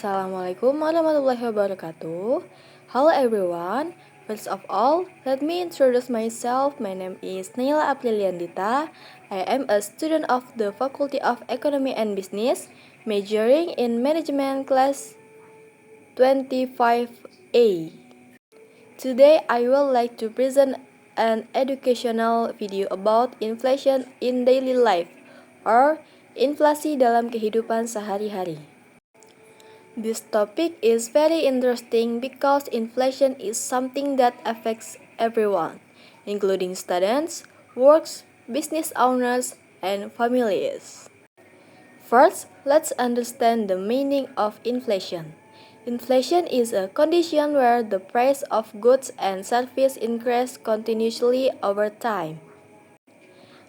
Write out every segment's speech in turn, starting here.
Assalamualaikum warahmatullahi wabarakatuh. Hello everyone. First of all, let me introduce myself. My name is Naila Apriliandita. I am a student of the Faculty of Economy and Business, majoring in Management Class 25A. Today, I would like to present an educational video about inflation in daily life or inflasi dalam kehidupan sehari-hari. This topic is very interesting because inflation is something that affects everyone, including students, workers, business owners, and families. First, let's understand the meaning of inflation. Inflation is a condition where the price of goods and services increase continuously over time.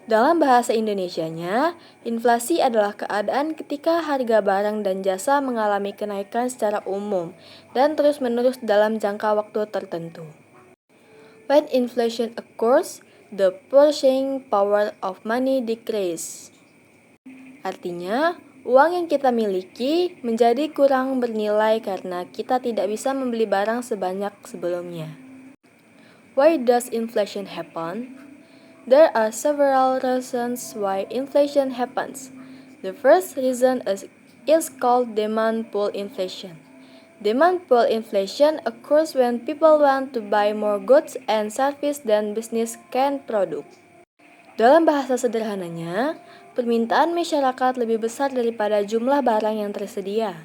Dalam bahasa Indonesianya, inflasi adalah keadaan ketika harga barang dan jasa mengalami kenaikan secara umum dan terus-menerus dalam jangka waktu tertentu. When inflation occurs, the purchasing power of money decreases. Artinya, uang yang kita miliki menjadi kurang bernilai karena kita tidak bisa membeli barang sebanyak sebelumnya. Why does inflation happen? There are several reasons why inflation happens. The first reason is called demand pull inflation. Demand pull inflation occurs when people want to buy more goods and services than business can produce. Dalam bahasa sederhananya, permintaan masyarakat lebih besar daripada jumlah barang yang tersedia.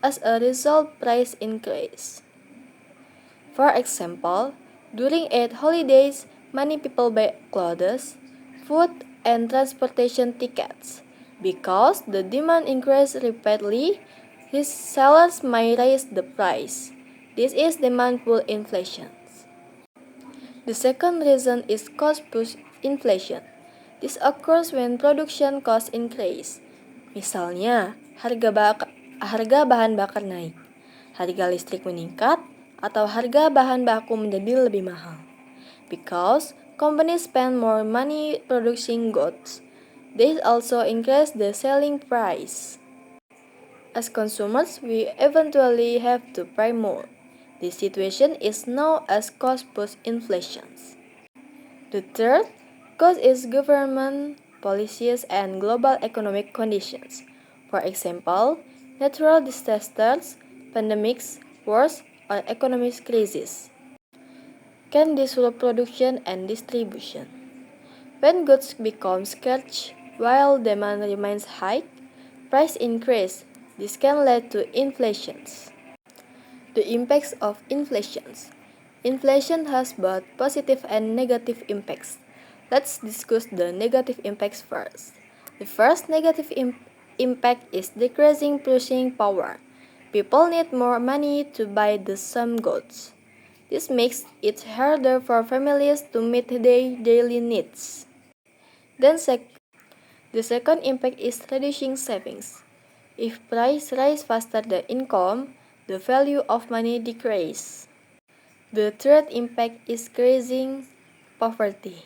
As a result, price increase. For example, during Eid holidays, many people buy clothes, food, and transportation tickets. Because the demand increases rapidly, his sellers may raise the price. This is demand pull inflation. The second reason is cost push inflation. This occurs when production costs increase. Misalnya, harga bahan bakar naik, harga listrik meningkat, atau harga bahan baku menjadi lebih mahal. Because companies spend more money producing goods, this also increase the selling price. As consumers, we eventually have to pay more. This situation is known as cost push inflation. The third cause is government policies and global economic conditions. For example, natural disasters, pandemics, wars, or economic crises can disrupt production and distribution. When goods become scarce while demand remains high, price increase. This can lead to inflation. The impacts of inflation. Inflation has both positive and negative impacts. Let's discuss the negative impacts first. The first negative impact is decreasing purchasing power. People need more money to buy the same goods. This makes it harder for families to meet their daily needs. The second impact is reducing savings. If price rise faster than income, the value of money decreases. The third impact is increasing poverty.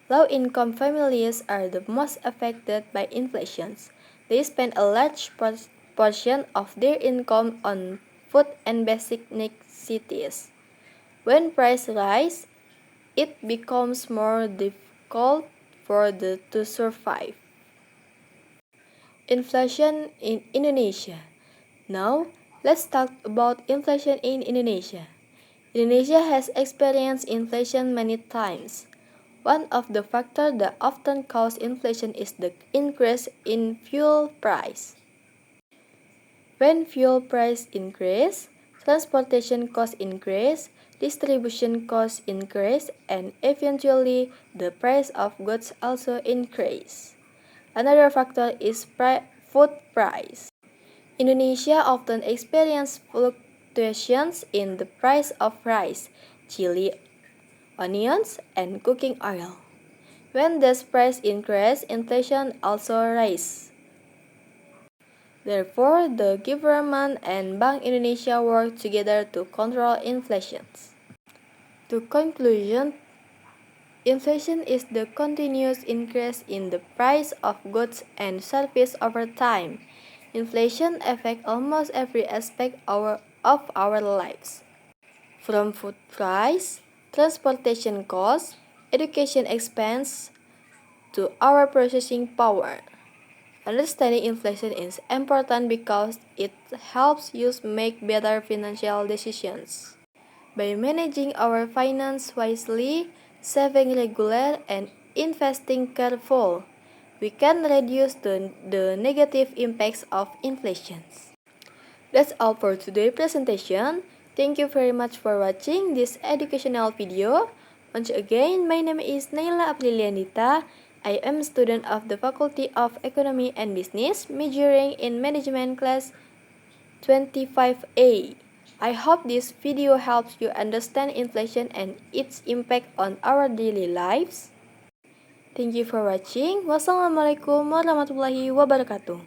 Low-income families are the most affected by inflation. They spend a large portion of their income on food and basic necessities. When prices rise, it becomes more difficult for them to survive. Inflation in Indonesia. Now, let's talk about inflation in Indonesia. Indonesia has experienced inflation many times. One of the factors that often cause inflation is the increase in fuel price. When fuel price increase, transportation costs increase, distribution costs increase, and eventually the price of goods also increase. Another factor is food price. Indonesia often experiences fluctuations in the price of rice, chili, onions, and cooking oil. When this price increases, inflation also rises. Therefore, the government and Bank Indonesia work together to control inflation. To conclusion, inflation is the continuous increase in the price of goods and services over time. Inflation affects almost every aspect of our lives, from food price, transportation costs, education expense, to our purchasing power. Understanding inflation is important because it helps you make better financial decisions. By managing our finance wisely, saving regular, and investing careful, we can reduce the negative impacts of inflation. That's all for today's presentation. Thank you very much for watching this educational video. Once again, my name is Naila Aprilianita. I am a student of the Faculty of Economy and Business, majoring in Management Class 25A. I hope this video helps you understand inflation and its impact on our daily lives. Thank you for watching. Wassalamualaikum warahmatullahi wabarakatuh.